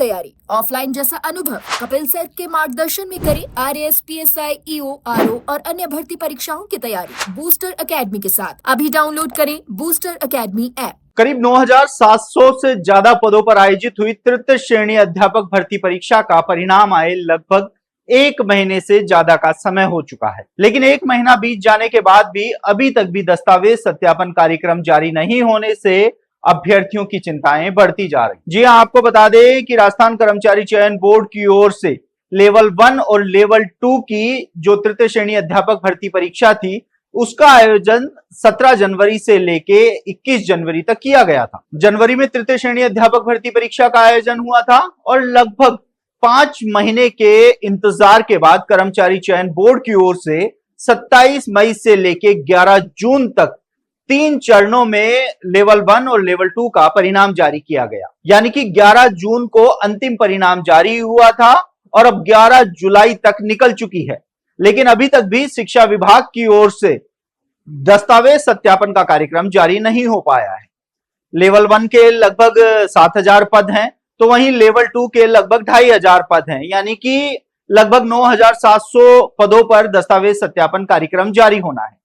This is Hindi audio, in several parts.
तैयारी, ऑफलाइन जैसा अनुभव। कपिल सर के मार्गदर्शन में करें RAS, PSI, EO, RO और अन्य भर्ती परीक्षाओं की तैयारी बूस्टर एकेडमी के साथ। अभी डाउनलोड करें बूस्टर एकेडमी ऐप। करीब 9,700 से ज्यादा पदों पर आयोजित हुई तृतीय श्रेणी अध्यापक भर्ती परीक्षा का परिणाम आए लगभग 1 महीने से ज्यादा का समय हो चुका है, लेकिन 1 महीना बीत जाने के बाद भी अभी तक भी दस्तावेज सत्यापन कार्यक्रम जारी नहीं होने से अभ्यर्थियों की चिंताएं बढ़ती जा रही। जी हां, आपको बता दें कि राजस्थान कर्मचारी चयन बोर्ड की ओर से लेवल 1 और लेवल 2 की जो तृतीय श्रेणी अध्यापक भर्ती परीक्षा थी, उसका आयोजन 17 जनवरी से लेके 21 जनवरी तक किया गया था। जनवरी में तृतीय श्रेणी अध्यापक भर्ती परीक्षा का आयोजन हुआ था और लगभग 5 महीने के इंतजार के बाद कर्मचारी चयन बोर्ड की ओर से 27 मई से लेके 11 जून तक 3 चरणों में लेवल 1 और लेवल 2 का परिणाम जारी किया गया। यानी कि 11 जून को अंतिम परिणाम जारी हुआ था और अब 11 जुलाई तक निकल चुकी है, लेकिन अभी तक भी शिक्षा विभाग की ओर से दस्तावेज सत्यापन का कार्यक्रम जारी नहीं हो पाया है। लेवल 1 के लगभग 7,000 पद हैं, तो वहीं लेवल 2 के लगभग 2,500 पद हैं, यानी कि लगभग 9,700 पदों पर दस्तावेज सत्यापन कार्यक्रम जारी होना है।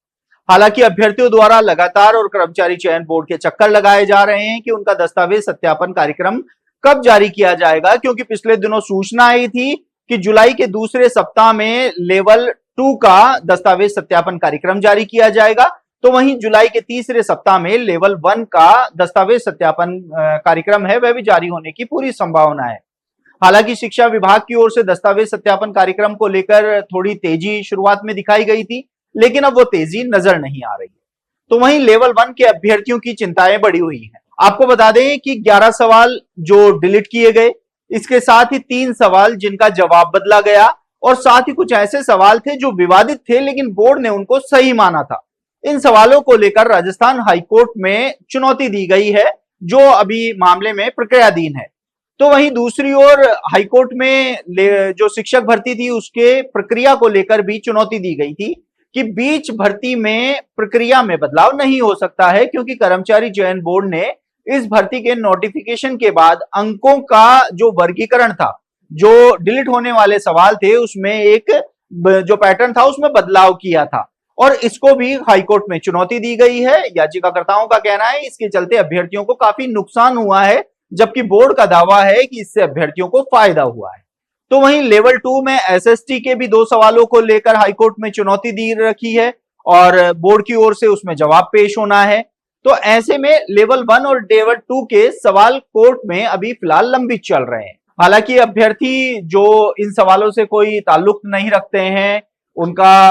हालांकि अभ्यर्थियों द्वारा लगातार और कर्मचारी चयन बोर्ड के चक्कर लगाए जा रहे हैं कि उनका दस्तावेज सत्यापन कार्यक्रम कब जारी किया जाएगा, क्योंकि पिछले दिनों सूचना आई थी कि जुलाई के दूसरे सप्ताह में लेवल 2 का दस्तावेज सत्यापन कार्यक्रम जारी किया जाएगा, तो वहीं जुलाई के तीसरे सप्ताह में लेवल 1 का दस्तावेज सत्यापन कार्यक्रम है वह भी जारी होने की पूरी संभावना है। हालांकि शिक्षा विभाग की ओर से दस्तावेज सत्यापन कार्यक्रम को लेकर थोड़ी तेजी शुरुआत में दिखाई गई थी, लेकिन अब वो तेजी नजर नहीं आ रही है। तो वहीं लेवल 1 के अभ्यर्थियों की चिंताएं बढ़ी हुई हैं। आपको बता दें कि 11 सवाल जो डिलीट किए गए, इसके साथ ही 3 सवाल जिनका जवाब बदला गया और साथ ही कुछ ऐसे सवाल थे जो विवादित थे लेकिन बोर्ड ने उनको सही माना था। इन सवालों को लेकर राजस्थान हाईकोर्ट में चुनौती दी गई है, जो अभी मामले में प्रक्रियाधीन है। तो वहीं दूसरी ओर हाईकोर्ट में जो शिक्षक भर्ती थी उसके प्रक्रिया को लेकर भी चुनौती दी गई थी कि बीच भर्ती में प्रक्रिया में बदलाव नहीं हो सकता है, क्योंकि कर्मचारी चयन बोर्ड ने इस भर्ती के नोटिफिकेशन के बाद अंकों का जो वर्गीकरण था, जो डिलीट होने वाले सवाल थे, उसमें एक जो पैटर्न था उसमें बदलाव किया था और इसको भी हाईकोर्ट में चुनौती दी गई है। याचिकाकर्ताओं का कहना है इसके चलते अभ्यर्थियों को काफी नुकसान हुआ है, जबकि बोर्ड का दावा है कि इससे अभ्यर्थियों को फायदा हुआ है। तो वहीं लेवल 2 में SST के भी 2 सवालों को लेकर हाईकोर्ट में चुनौती दी रखी है और बोर्ड की ओर से उसमें जवाब पेश होना है। तो ऐसे में लेवल 1 और लेवल 2 के सवाल कोर्ट में अभी फिलहाल लंबित चल रहे हैं। हालांकि अभ्यर्थी जो इन सवालों से कोई ताल्लुक नहीं रखते हैं, उनका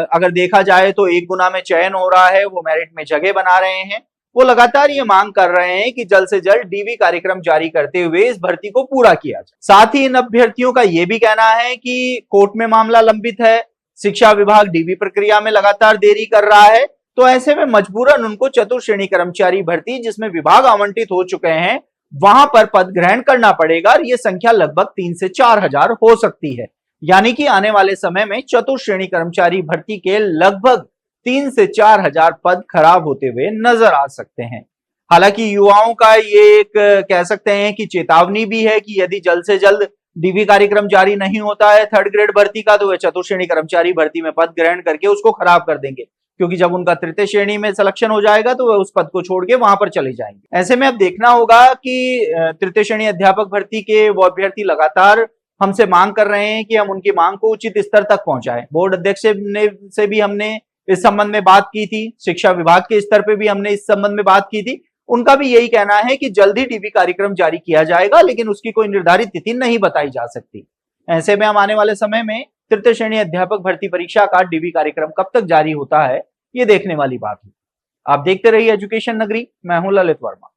अगर देखा जाए तो 1 गुना में चयन हो रहा है, वो मेरिट में जगह बना रहे हैं, वो लगातार ये मांग कर रहे हैं कि जल्द से जल्द DV कार्यक्रम जारी करते हुए इस भर्ती को पूरा किया जाए। साथ ही इन अभ्यर्थियों का यह भी कहना है कि कोर्ट में मामला लंबित है, शिक्षा विभाग DV प्रक्रिया में लगातार देरी कर रहा है, तो ऐसे में मजबूरन उनको चतुर्थ श्रेणी कर्मचारी भर्ती जिसमें विभाग आवंटित हो चुके हैं वहां पर पद ग्रहण करना पड़ेगा और यह संख्या लगभग 3 से 4,000 हो सकती है। यानी कि आने वाले समय में चतुर्थ श्रेणी कर्मचारी भर्ती के लगभग 3 से 4,000 पद खराब होते हुए नजर आ सकते हैं। हालांकि युवाओं का ये एक कह सकते हैं कि चेतावनी भी है कि यदि जल्द से जल्द DV कार्यक्रम जारी नहीं होता है 3rd ग्रेड भर्ती का, तो वे चतुर्थ श्रेणी कर्मचारी भर्ती में पद ग्रहण करके उसको खराब कर देंगे, क्योंकि जब उनका तृतीय श्रेणी में सिलेक्शन हो जाएगा तो वे उस पद को छोड़ के वहां पर चले जाएंगे। ऐसे में अब देखना होगा कि तृतीय श्रेणी अध्यापक भर्ती के वो अभ्यर्थी लगातार हमसे मांग कर रहे हैं कि हम उनकी मांग को उचित स्तर तक पहुंचाएं। बोर्ड अध्यक्ष से भी हमने इस संबंध में बात की थी, शिक्षा विभाग के स्तर पे भी हमने इस संबंध में बात की थी। उनका भी यही कहना है कि जल्द ही DV कार्यक्रम जारी किया जाएगा, लेकिन उसकी कोई निर्धारित तिथि नहीं बताई जा सकती। ऐसे में हम आने वाले समय में तृतीय श्रेणी अध्यापक भर्ती परीक्षा का DV कार्यक्रम कब तक जारी होता है, ये देखने वाली बात है। आप देखते रहिए एजुकेशन नगरी, मैं हूं ललित वर्मा।